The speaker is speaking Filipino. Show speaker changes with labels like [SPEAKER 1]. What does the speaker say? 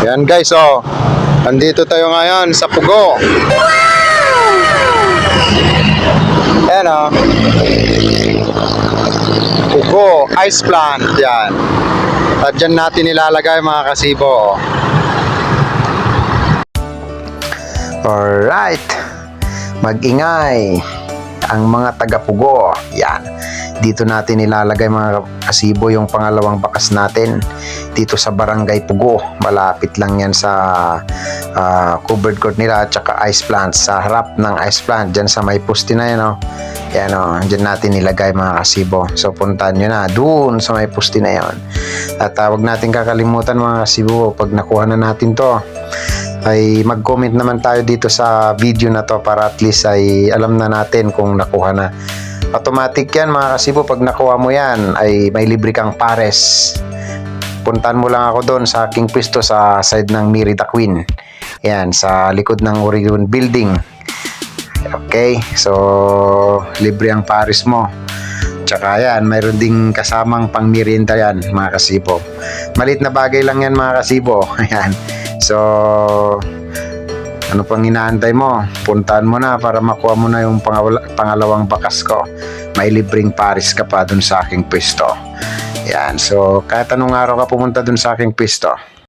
[SPEAKER 1] Yan guys, oh. Andito tayo ngayon sa Pugo. Yan, oh. Pugo ice plant. Yan. At dyan natin ilalagay mga kasibo. Alright. Mag-ingay ang mga taga-Pugo. Yan. Dito natin ilalagay mga kasibo yung pangalawang bakas natin dito sa Barangay Pugo. Malapit lang yan sa covered court nila at saka ice plant. Sa harap ng ice plant, dyan sa may poste na yan, oh. Yan, oh. Dyan natin ilagay mga kasibo. So puntahan nyo na doon sa may poste na yan. At wag natin kakalimutan mga kasibo, pag nakuha na natin to, ay mag-comment naman tayo dito sa video na to para at least ay alam na natin kung nakuha na. Automatic yan mga kasibo, pag nakuha mo yan ay may libre kang pares. Puntahan mo lang ako doon sa aking pwesto sa side ng Merida Queen. Yan, sa likod ng Oregon Building. Okay, so libre ang pares mo. Tsaka yan, mayroon ding kasamang pang merienda yan mga kasibo. Malit na bagay lang yan mga kasibo. Ayan. So ano pang inaantay mo? Puntahan mo na para makuha mo na yung pangalawang bakas ko. May libreng pares ka pa dun sa aking pwesto. Yan. So kahit anong araw ka pumunta dun sa aking pwesto,